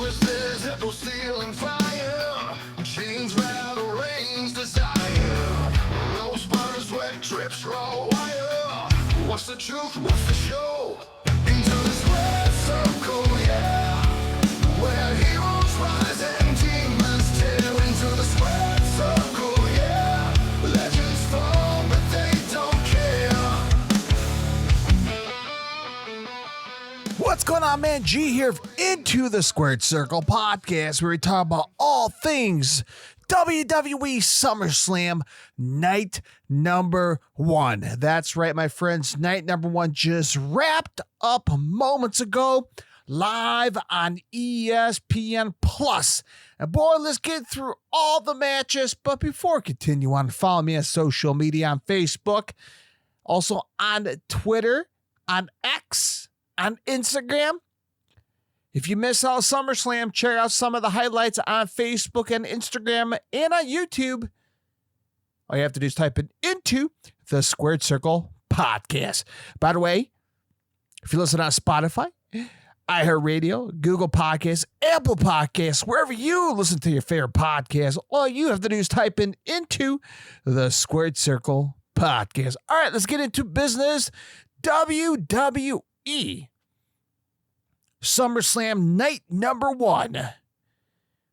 twisted, head steel and fire. Chains rattle, rains desire. Rose butter, sweat drips, raw wire. What's the truth? What's the show? Into the square circle, yeah. Where heroes rise and demons tear into the square circle, yeah. Legends fall, but they don't care. What's going on, man? G here, Into the Squared Circle podcast, where we talk about all things WWE SummerSlam night number one. That's right, my friends. Night number one just wrapped up moments ago, live on ESPN Plus. And boy, let's get through all the matches. But before we continue on, follow me on social media on Facebook, also on Twitter, on X, on Instagram. If you miss out SummerSlam, check out some of the highlights on Facebook and Instagram and on YouTube. All you have to do is type it into the Squared Circle podcast. By the way, if you listen on Spotify, iHeartRadio, Google Podcasts, Apple Podcasts, wherever you listen to your favorite podcast, all you have to do is type in into the Squared Circle podcast. All right, let's get into business. WWE SummerSlam night number one,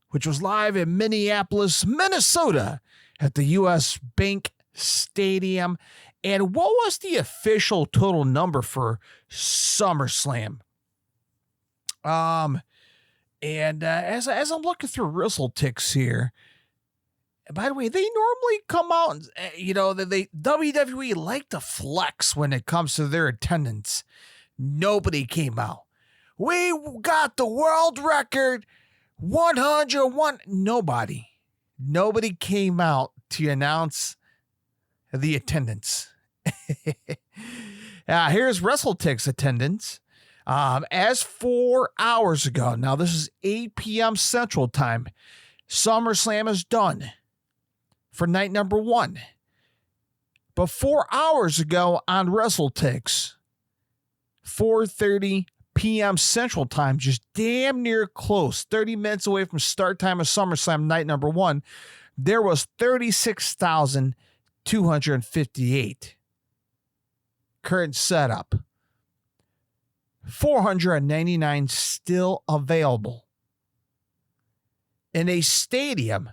which was live in Minneapolis, Minnesota at the U.S. Bank Stadium. And what was the official total number for SummerSlam? As I'm looking through WrestleTix here, by the way, they normally come out and, they WWE like to flex when it comes to their attendance. Nobody came out. We got the world record, 101. Nobody came out to announce the attendance. Here's WrestleTix attendance. As 4 hours ago, now this is 8 p.m. Central Time, SummerSlam is done for night number one. But 4 hours ago on WrestleTix, 4:30 p.m. Central Time, just damn near close, 30 minutes away from start time of SummerSlam night number one, there was 36,258 current setup. 499 still available in a stadium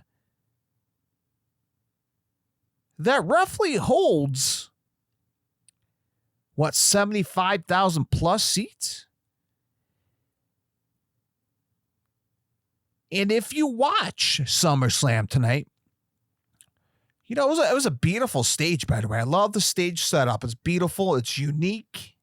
that roughly holds, 75,000 plus seats? And if you watch SummerSlam tonight, it was a beautiful stage, by the way. I love the stage setup. It's beautiful. It's unique.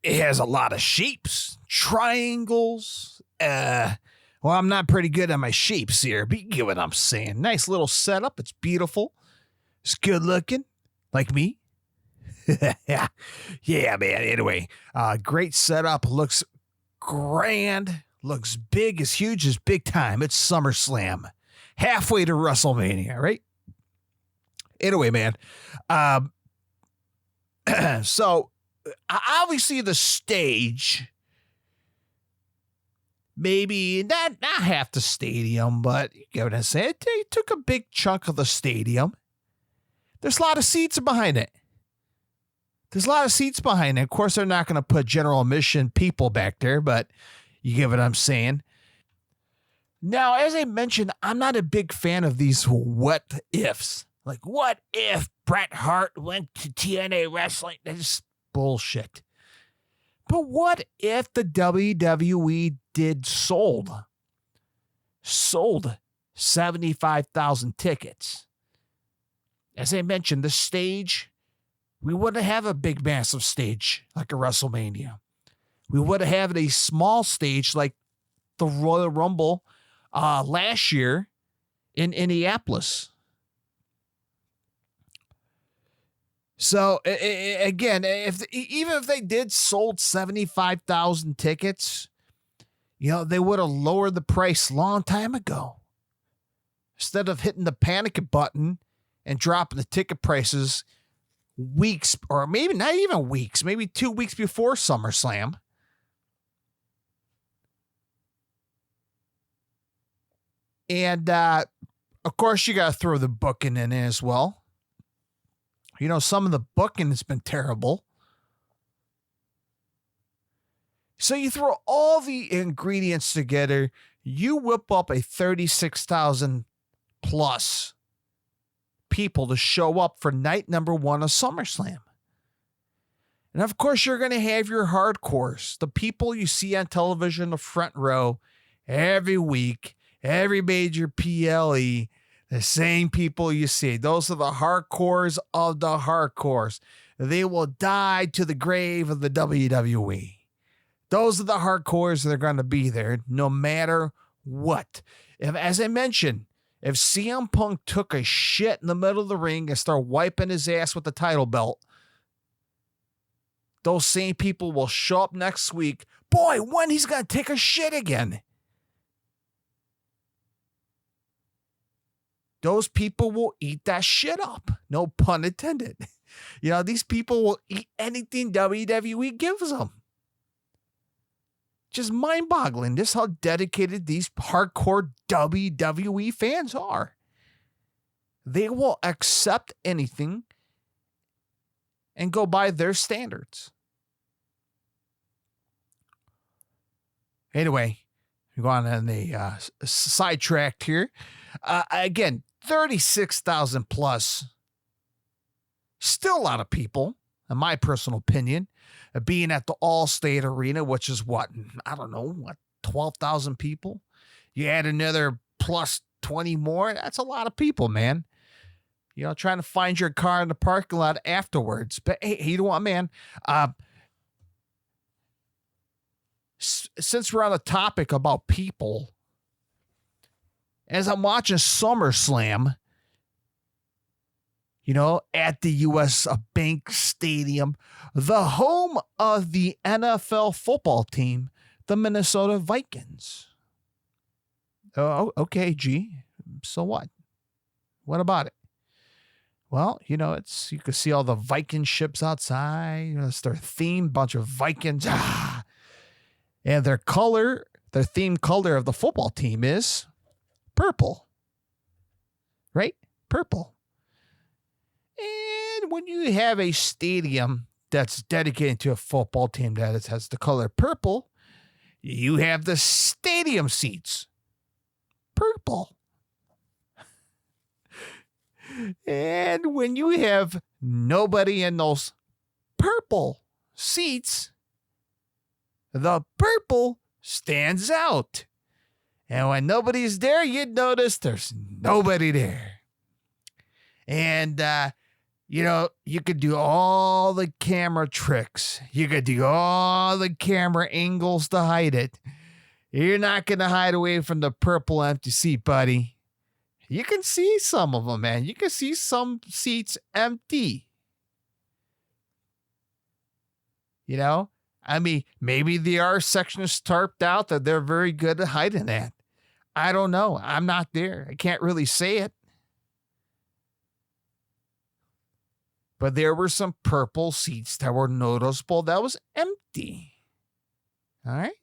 It has a lot of shapes, triangles. Well, I'm not pretty good at my shapes here, but you get what I'm saying. Nice little setup. It's beautiful. It's good looking, like me. Yeah, man. Anyway, great setup. Looks grand. Looks big. It's huge. It's big time. It's SummerSlam. Halfway to WrestleMania, right? Anyway, man. So, obviously the stage, maybe not half the stadium, but you get what I'm saying? It took a big chunk of the stadium. There's a lot of seats behind it. Of course, they're not going to put general admission people back there, but you get what I'm saying? Now, as I mentioned, I'm not a big fan of these what ifs. Like, what if Bret Hart went to TNA Wrestling? That's bullshit. But what if the WWE did sold 75,000 tickets? As I mentioned, the stage, we wouldn't have a big, massive stage like a WrestleMania. We would have had a small stage like the Royal Rumble last year in Indianapolis. So again, even if they did sold 75,000 tickets, they would have lowered the price a long time ago. Instead of hitting the panic button and dropping the ticket prices weeks, or maybe not even weeks, maybe 2 weeks before SummerSlam. And, of course, you got to throw the booking in as well. You know, some of the booking has been terrible. So you throw all the ingredients together, you whip up a 36,000 plus people to show up for night number 1 of SummerSlam. And of course, you're going to have your hardcores, the people you see on television, the front row, every week, every major PLE, the same people you see. Those are the hardcores of the hardcores. They will die to the grave of the WWE. Those are the hardcores that are going to be there no matter what. If, as I mentioned, if CM Punk took a shit in the middle of the ring and started wiping his ass with the title belt, those same people will show up next week. Boy, when he's going to take a shit again. Those people will eat that shit up. No pun intended. You know, these people will eat anything WWE gives them. Just mind-boggling. This is how dedicated these hardcore WWE fans are. They will accept anything and go by their standards. Anyway, we're going on a sidetracked here. Again, 36,000 plus. Still a lot of people, in my personal opinion, being at the Allstate Arena, which is what, I don't know, 12,000 people? You add another plus 20 more, that's a lot of people, man. You know, trying to find your car in the parking lot afterwards. But hey, you know what, man? Since we're on the topic about people, as I'm watching SummerSlam, you know, at the U.S. Bank Stadium, the home of the NFL football team, the Minnesota Vikings. Oh, okay, G. So what? What about it? Well, you know, you can see all the Viking ships outside. You know, it's their theme, bunch of Vikings. And their theme color of the football team is purple. Right? Purple. And when you have a stadium that's dedicated to a football team that has the color purple, you have the stadium seats. Purple. And when you have nobody in those purple seats, the purple stands out. And when nobody's there, you'd notice there's nobody there. And, you know, you could do all the camera tricks. You could do all the camera angles to hide it. You're not going to hide away from the purple empty seat, buddy. You can see some of them, man. You can see some seats empty. You know? I mean, maybe the R section is tarped out that they're very good at hiding that. I don't know. I'm not there. I can't really say it. But there were some purple seats that were noticeable that was empty. All right?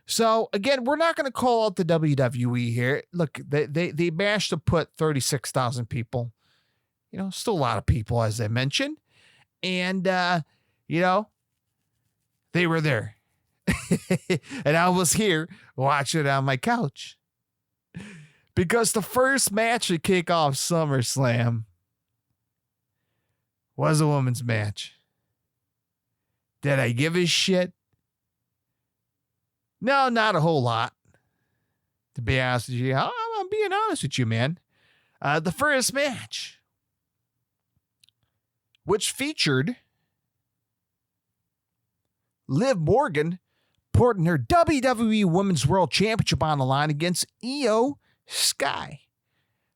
So, again, we're not going to call out the WWE here. Look, they managed to put 36,000 people. You know, still a lot of people, as I mentioned. And, you know, they were there. And I was here watching it on my couch. Because the first match to kick off SummerSlam was a women's match. Did I give a shit? No, not a whole lot. To be honest with you, I'm being honest with you, man. The first match, which featured Liv Morgan putting her WWE Women's World Championship on the line against Io Sky.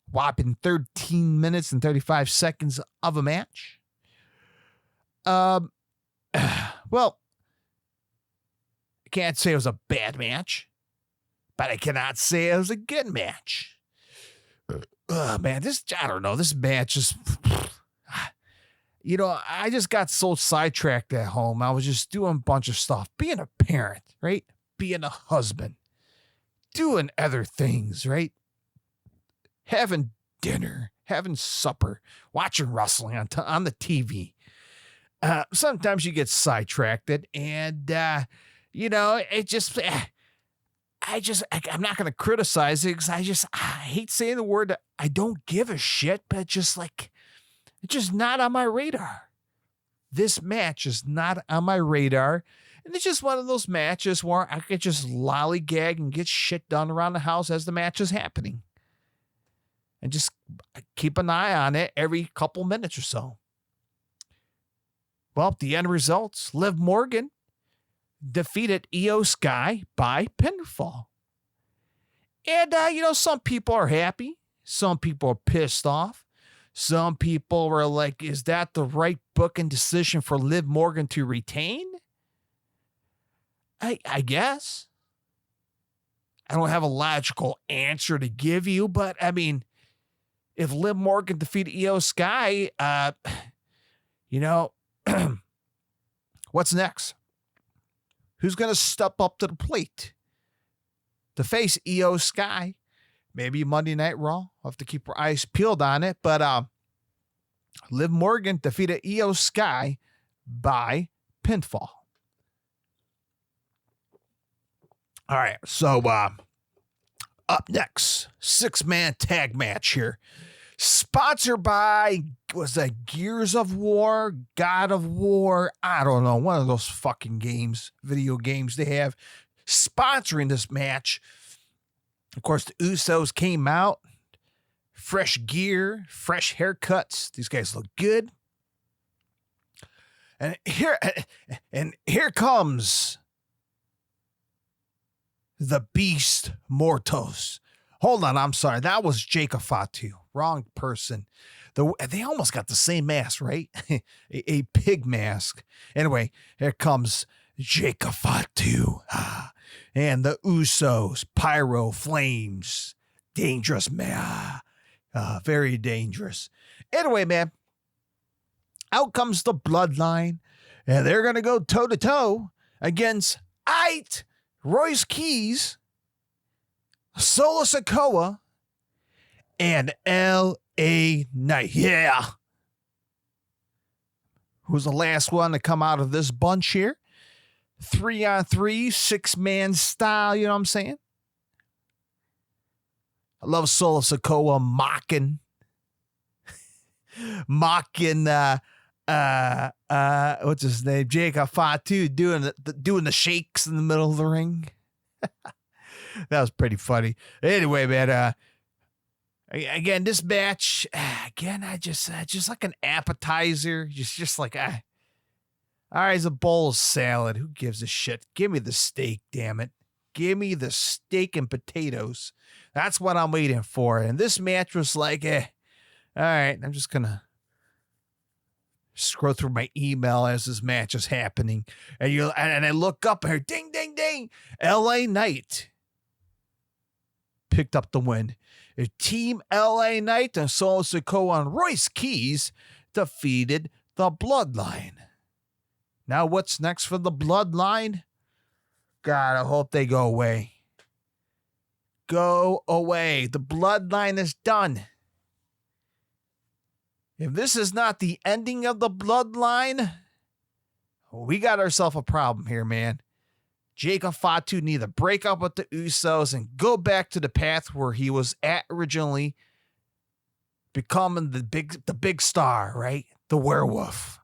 Whopping 13 minutes and 35 seconds of a match. Well, I can't say it was a bad match, but I cannot say it was a good match. Man, I don't know, this match is, you know, I just got so sidetracked at home. I was just doing a bunch of stuff, being a parent, right? Being a husband, doing other things, right? having dinner, having supper, watching wrestling on the TV. Sometimes you get sidetracked and, it just, I'm not going to criticize it because I hate saying the word, I don't give a shit, but it's just not on my radar. This match is not on my radar. And it's just one of those matches where I could just lollygag and get shit done around the house as the match is happening. And just keep an eye on it every couple minutes or so. Well, the end results, Liv Morgan defeated Io Sky by pinfall. And, some people are happy. Some people are pissed off. Some people were like, is that the right booking decision for Liv Morgan to retain? I guess. I don't have a logical answer to give you, but, I mean, if Liv Morgan defeated Io Sky, what's next? Who's going to step up to the plate to face Io Sky? Maybe Monday Night Raw. I'll have to keep our eyes peeled on it. But Liv Morgan defeated Io Sky by pinfall. All right, so up next, 6-man tag match here. Sponsored by, was that Gears of War, God of War? I don't know. One of those fucking games, video games they have sponsoring this match. Of course, the Usos came out. Fresh gear, fresh haircuts. These guys look good. And here comes the Beast Mortos. Hold on, I'm sorry. That was Jacob Fatu. Wrong person. They almost got the same mask, right? a pig mask. Anyway, here comes Jacob Fatu. And the Usos. Pyro, flames. Dangerous, man. Very dangerous. Anyway, man. Out comes the Bloodline. And they're going to go toe-to-toe against Royce Keys, Solo Sikoa, and L.A. Knight. Yeah. Who's the last one to come out of this bunch here? 3-on-3, 6-man style, you know what I'm saying? I love Solo Sikoa mocking what's his name? Jacob Fatu doing the shakes in the middle of the ring. That was pretty funny. Anyway, man, again, this match, again, I just like an appetizer. Just like, all right, it's a bowl of salad. Who gives a shit? Give me the steak, damn it. Give me the steak and potatoes. That's what I'm waiting for. And this match was like, all right, I'm just going to scroll through my email as this match is happening. And I look up and ding, ding, ding. L.A. Knight picked up the win. Team L.A. Knight and Solo Sikoa and Royce Keys defeated the Bloodline. Now what's next for the Bloodline? God, I hope they go away. Go away. The Bloodline is done. If this is not the ending of the Bloodline, we got ourselves a problem here, man. Jacob Fatu need to break up with the Usos and go back to the path where he was at originally, becoming the big star, right? The werewolf.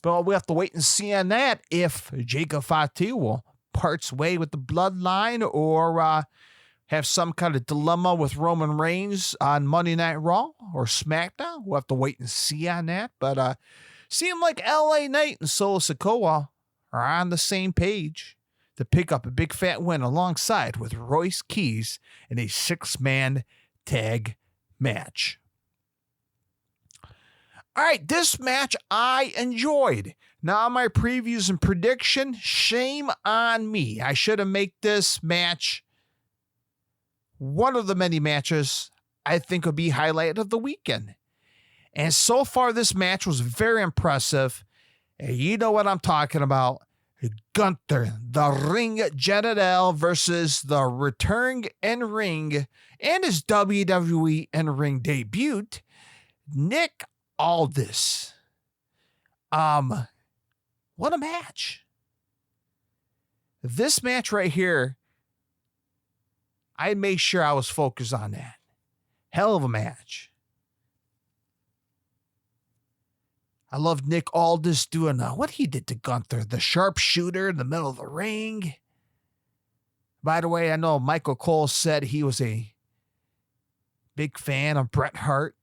But we have to wait and see on that if Jacob Fatu will parts way with the Bloodline or have some kind of dilemma with Roman Reigns on Monday Night Raw or SmackDown. We'll have to wait and see on that. But seem like L.A. Knight and Solo Sikoa are on the same page to pick up a big fat win alongside with Royce Keys in a 6-man tag match. All right, this match I enjoyed. Now my previews and prediction, shame on me. I should have made this match one of the many matches I think would be highlight of the weekend. And so far, this match was very impressive. And you know what I'm talking about. Gunther, the Ring General versus the return in ring and his WWE in-ring debut, Nick Aldis. What a match. This match right here, I made sure I was focused on that. Hell of a match. I love Nick Aldis doing what he did to Gunther, the sharpshooter in the middle of the ring. By the way, I know Michael Cole said he was a big fan of Bret Hart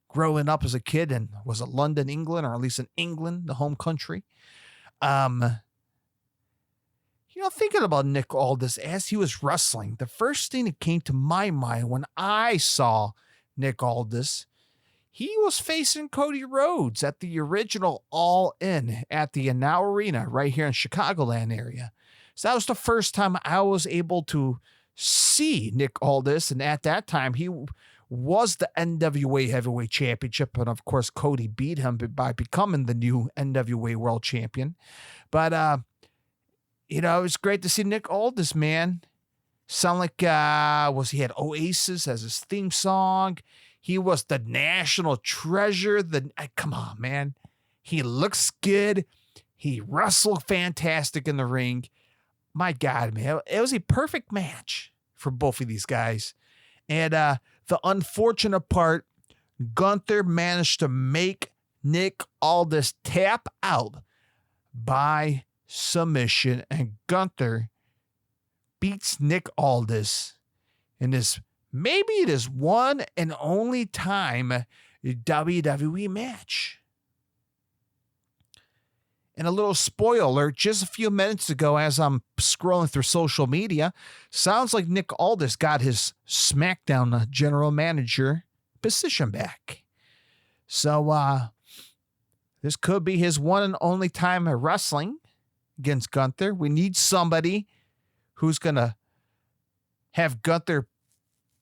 growing up as a kid, and was it London, England, or at least in England, the home country. Thinking about Nick Aldis as he was wrestling, the first thing that came to my mind when I saw Nick Aldis, he was facing Cody Rhodes at the original All In at the Now Arena right here in Chicagoland area. So that was the first time I was able to see Nick Aldis, and at that time he was the NWA Heavyweight Championship, and of course Cody beat him by becoming the new NWA World Champion. But it was great to see Nick Aldis, man. Sound like he had Oasis as his theme song. He was the national treasure. Come on, man. He looks good. He wrestled fantastic in the ring. My God, man. It was a perfect match for both of these guys. And the unfortunate part, Gunther managed to make Nick Aldis tap out by submission, and Gunther beats Nick Aldis in this one and only time WWE match. And a little spoiler alert, just a few minutes ago as I'm scrolling through social media, sounds like Nick Aldis got his SmackDown general manager position back. So this could be his one and only time wrestling against Gunther. We need somebody who's going to have Gunther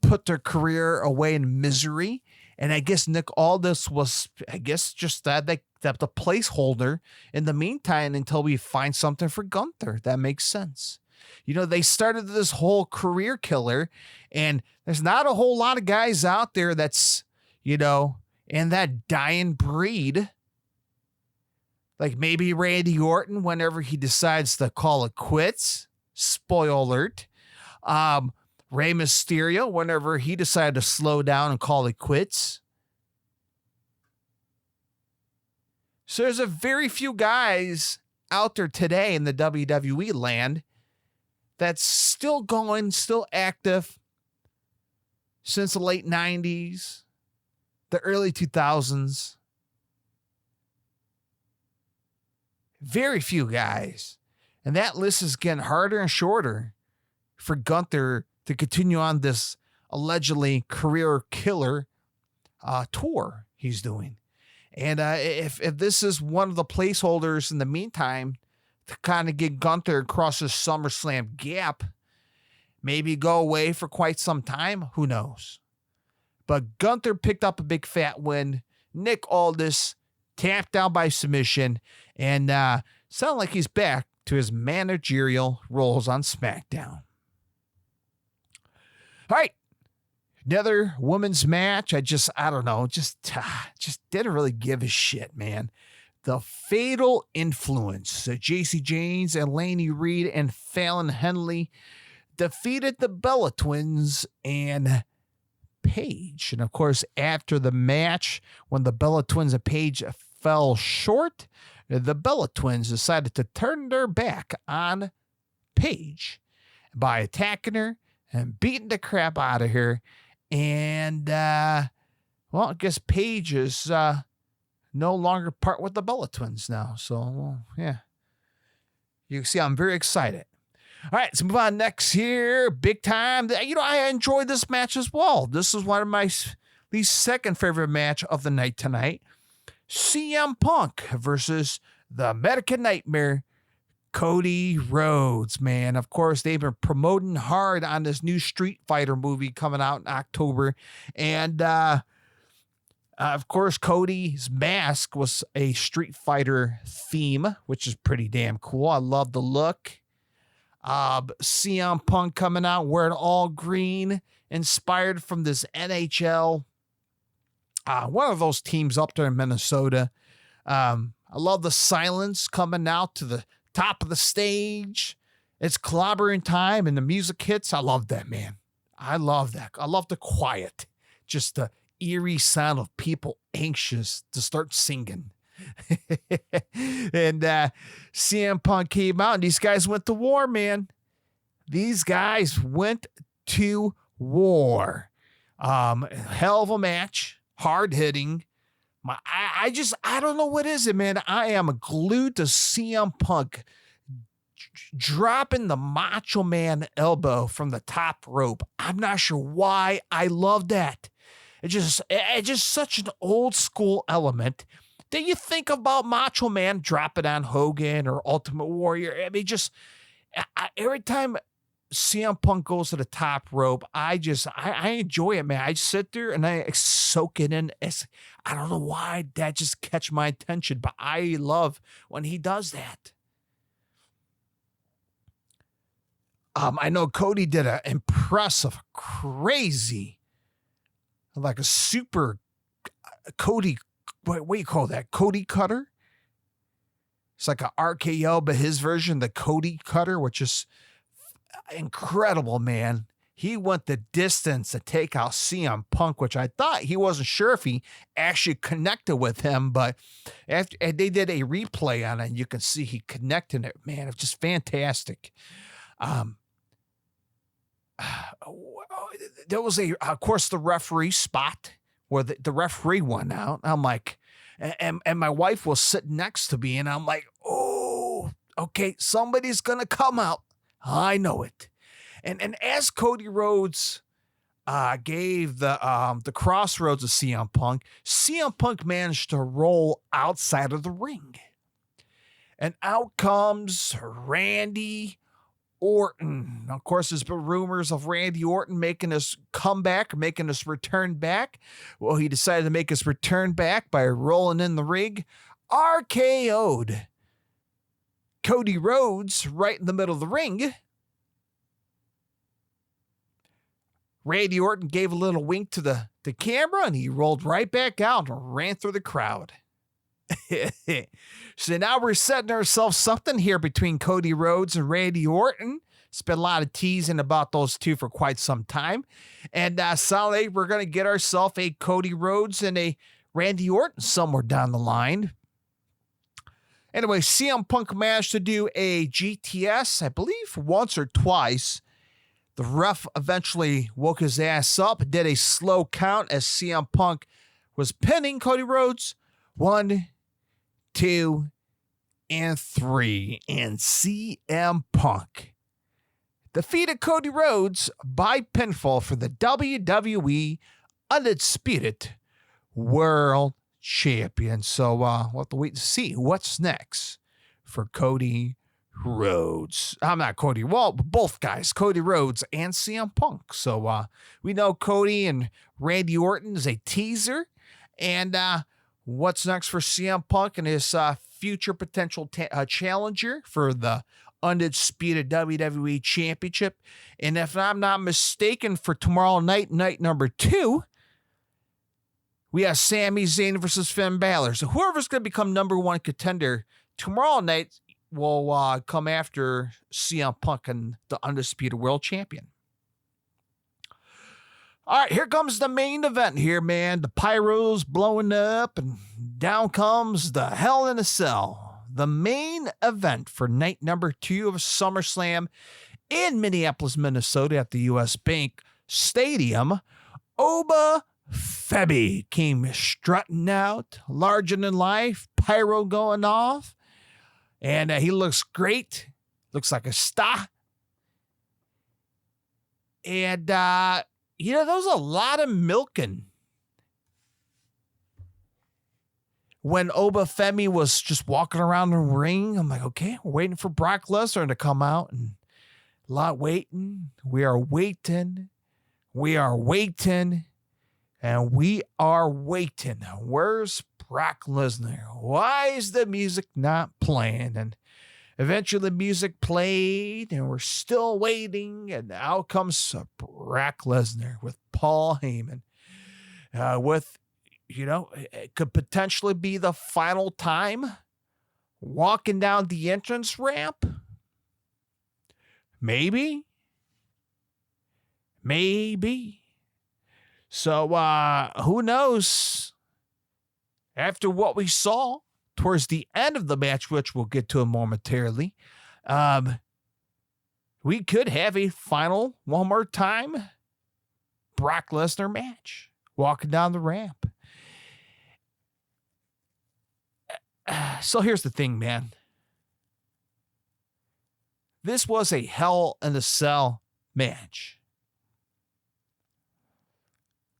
put their career away in misery. And I guess Nick Aldis was, just the placeholder in the meantime until we find something for Gunther. That makes sense. They started this whole career killer, and there's not a whole lot of guys out there that's, in that dying breed. Like maybe Randy Orton whenever he decides to call it quits. Spoiler alert. Rey Mysterio whenever he decided to slow down and call it quits. So there's a very few guys out there today in the WWE land that's still going, still active since the late 90s, the early 2000s. Very few guys. And that list is getting harder and shorter for Gunther to continue on this allegedly career killer tour he's doing. And if this is one of the placeholders in the meantime to kind of get Gunther across his SummerSlam gap, maybe go away for quite some time, who knows? But Gunther picked up a big fat win. Nick Aldis tapped out by submission, and sounded like he's back to his managerial roles on SmackDown. All right. Another women's match. I don't know, just didn't really give a shit, man. The Fatal Influence. JC James and Laney Reed and Fallon Henley defeated the Bella Twins and Paige. And of course, after the match, when the Bella Twins and Paige fell short, the Bella Twins decided to turn their back on Paige by attacking her and beating the crap out of her. And, I guess Paige is no longer part with the Bella Twins now. So, yeah. You can see I'm very excited. All right, let's move on next here. Big time. I enjoyed this match as well. This is one of my least second favorite match of the night tonight. CM Punk versus the American Nightmare, Cody Rhodes, man. Of course, they've been promoting hard on this new Street Fighter movie coming out in October. And Of course, Cody's mask was a Street Fighter theme, which is pretty damn cool. I love the look. CM Punk coming out wearing all green, inspired from this NHL. One of those teams up there in Minnesota. I love the silence coming out to the top of the stage. It's clobbering time and the music hits. I love that, man. I love that. I love the quiet. Just the eerie sound of people anxious to start singing. And CM Punk came out and these guys went to war, man. These guys went to war. Hell of a match. Hard hitting. I don't know what is it, man. I am glued to CM Punk dropping the Macho Man elbow from the top rope. I'm not sure why. I love that. It's just such an old school element that you think about Macho Man dropping on Hogan or Ultimate Warrior. I mean, every time CM Punk goes to the top rope, I enjoy it, man. I sit there and I soak it in. I don't know why that just catch my attention, but I love when he does that. I know Cody did an impressive, crazy, like a super Cody, what do you call that? Cody cutter? It's like an RKO, but his version, the Cody cutter, which is incredible, man. He went the distance to take out CM Punk, which I thought he wasn't sure if he actually connected with him, but after they did a replay on it, and you can see he connected it, man. It's just fantastic. There was of course, the referee spot where the referee went out. I'm like, and my wife was sitting next to me, and I'm like, oh, okay, somebody's gonna come out. I know it. And as Cody Rhodes gave the crossroads of CM Punk managed to roll outside of the ring. And out comes Randy Orton. Of course, there's been rumors of Randy Orton making his comeback, making his return back. Well, he decided to make his return back by rolling in the ring. RKO'd Cody Rhodes right in the middle of the ring. Randy Orton gave a little wink to the camera, and he rolled right back out and ran through the crowd. So now we're setting ourselves something here between Cody Rhodes and Randy Orton. It's been a lot of teasing about those two for quite some time. And Sally, we're going to get ourselves a Cody Rhodes and a Randy Orton somewhere down the line. Anyway, CM Punk managed to do a GTS, I believe once or twice. The ref eventually woke his ass up, did a slow count as CM Punk was pinning Cody Rhodes. 1, 2, and 3. And CM Punk defeated Cody Rhodes by pinfall for the WWE Undisputed World Champion. So we'll have to wait to see what's next for Cody Rhodes. I'm not Cody. Well, both guys, Cody Rhodes and CM Punk. So we know Cody and Randy Orton is a teaser. And what's next for CM Punk and his future potential challenger for the Undisputed WWE Championship. And if I'm not mistaken, for tomorrow night number 2, we have Sami Zayn versus Finn Balor. So whoever's going to become number 1 contender tomorrow night will come after CM Punk and the Undisputed World Champion. All right, here comes the main event here, man. The pyro's blowing up, and down comes the Hell in a Cell. The main event for night number 2 of SummerSlam in Minneapolis, Minnesota at the U.S. Bank Stadium. Oba Femi came strutting out, larger than life, pyro going off. And he looks great. Looks like a star. And, there was a lot of milking when Oba Femi was just walking around the ring. I'm like, okay, we're waiting for Brock Lesnar to come out, and a lot waiting. We are waiting. And we are waiting. Where's Brock Lesnar? Why is the music not playing? And eventually the music played, and we're still waiting. And out comes Brock Lesnar with Paul Heyman. It could potentially be the final time walking down the entrance ramp. Maybe. So, who knows? After what we saw towards the end of the match, which we'll get to momentarily, we could have a final, one more time, Brock Lesnar match walking down the ramp. So here's the thing, man. This was a Hell in a Cell match.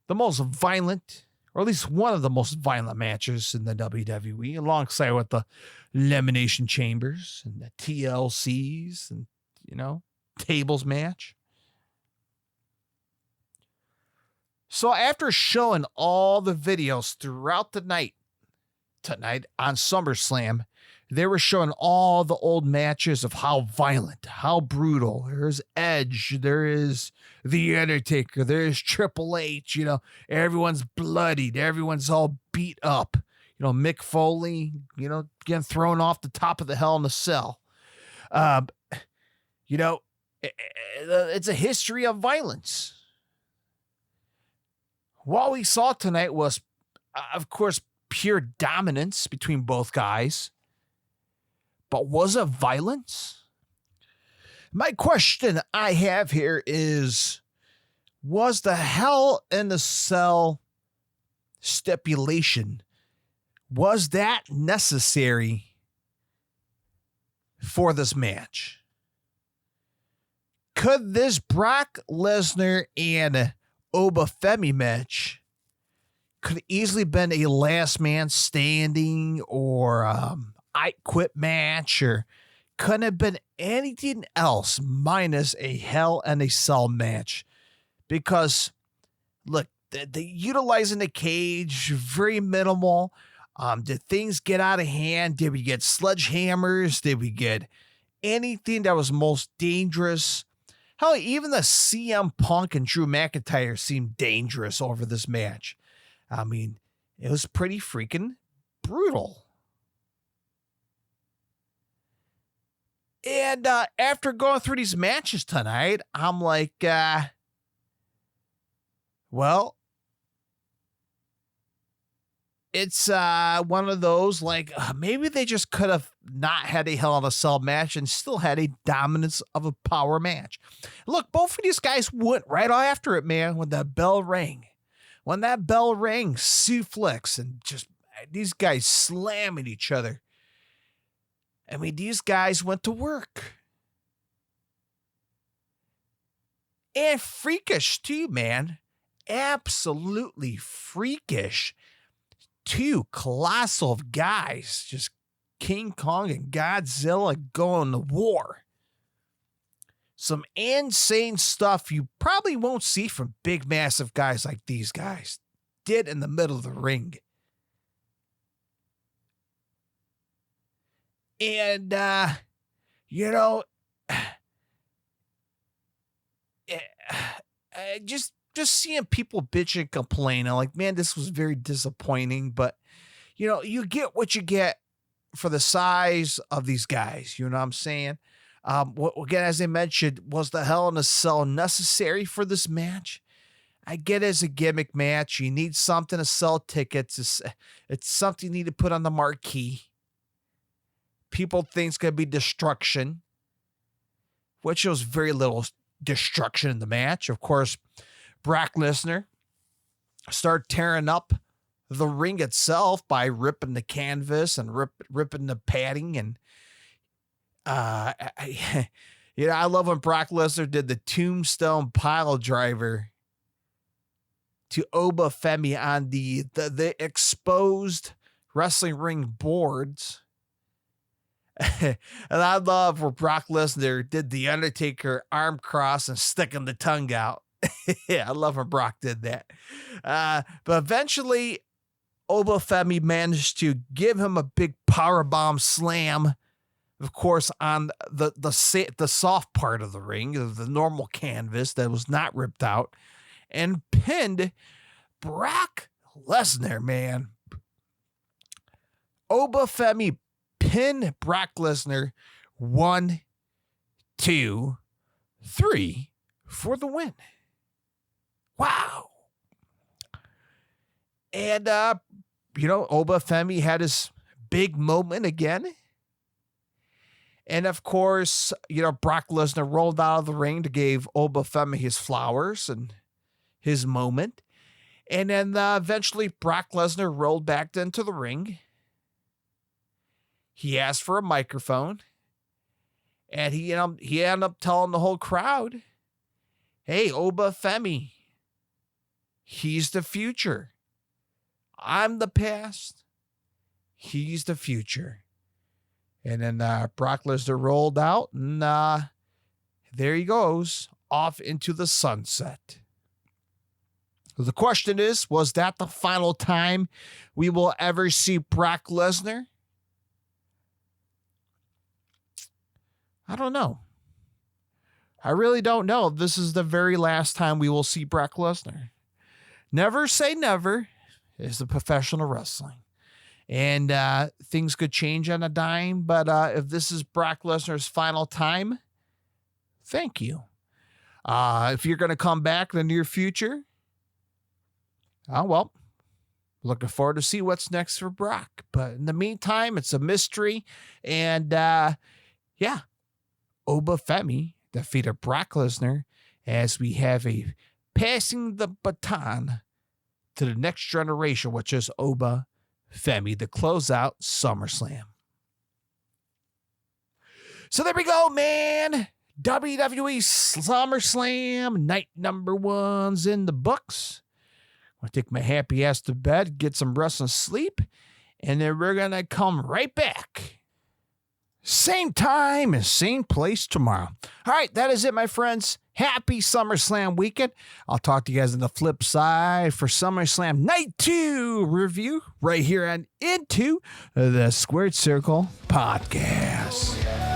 The most violent, or at least one of the most violent matches in the WWE, alongside with the Elimination Chambers and the TLCs and, tables match. So after showing all the videos throughout the night, tonight on SummerSlam, they were showing all the old matches of how violent, how brutal. There's Edge, there is The Undertaker, there's Triple H, everyone's bloodied, everyone's all beat up. Mick Foley, getting thrown off the top of the Hell in a Cell. It's a history of violence. What we saw tonight was, of course, pure dominance between both guys. But was it violence? My question I have here is, was the Hell in a Cell stipulation, was that necessary for this match? Could this Brock Lesnar and Obafemi match could easily been a last man standing or I Quit match, or couldn't have been anything else minus a Hell in a Cell match? Because look, the utilizing the cage, very minimal. Did things get out of hand? Did we get sledgehammers? Did we get anything that was most dangerous? Hell, even the CM Punk and Drew McIntyre seemed dangerous over this match. I mean, it was pretty freaking brutal. And after going through these matches tonight, I'm like, well, it's one of those, like, maybe they just could have not had a Hell in a Cell match and still had a dominance of a power match. Look, both of these guys went right after it, man, when that bell rang. When that bell rang, suplex, and just these guys slamming each other. I mean, these guys went to work. And freakish too, man. Absolutely freakish. Two colossal guys, just King Kong and Godzilla going to war. Some insane stuff you probably won't see from big, massive guys like these guys did in the middle of the ring. And, just seeing people bitch and complain, I'm like, man, this was very disappointing. But, you get what you get for the size of these guys. You know what I'm saying? Again, as I mentioned, was the Hell in a Cell necessary for this match? I get it as a gimmick match. You need something to sell tickets. It's something you need to put on the marquee. People think it's going to be destruction, which was very little destruction in the match. Of course, Brock Lesnar started tearing up the ring itself by ripping the canvas and ripping the padding. And I love when Brock Lesnar did the tombstone pile driver to Obafemi on the exposed wrestling ring boards. And I love where Brock Lesnar did the Undertaker arm cross and sticking the tongue out. Yeah, I love when Brock did that. But eventually, Obafemi managed to give him a big powerbomb slam, of course, on the soft part of the ring, the normal canvas that was not ripped out, and pinned Brock Lesnar, man. Obafemi pinned Brock Lesnar 1, 2, 3 for the win. Wow. And, Obafemi had his big moment again. And, of course, Brock Lesnar rolled out of the ring to give Obafemi his flowers and his moment. And then eventually Brock Lesnar rolled back into the ring. He asked for a microphone. And he ended up telling the whole crowd, hey, Obafemi, he's the future. I'm the past. He's the future. And then Brock Lesnar rolled out, and there he goes, off into the sunset. So the question is, was that the final time we will ever see Brock Lesnar? I don't know. I really don't know if this is the very last time we will see Brock Lesnar. Never say never is the professional wrestling. And things could change on a dime, but if this is Brock Lesnar's final time, thank you. If you're going to come back in the near future, looking forward to see what's next for Brock. But in the meantime, it's a mystery. And Obafemi defeated Brock Lesnar as we have a passing the baton to the next generation, which is Obafemi, to close out SummerSlam. So there we go, man. WWE SummerSlam night number 1's in the books. I'm going to take my happy ass to bed, get some rest and sleep, and then we're going to come right back. Same time and same place tomorrow. All right, that is it, my friends. Happy SummerSlam weekend. I'll talk to you guys on the flip side for SummerSlam Night 2 review right here on Into the Squared Circle podcast.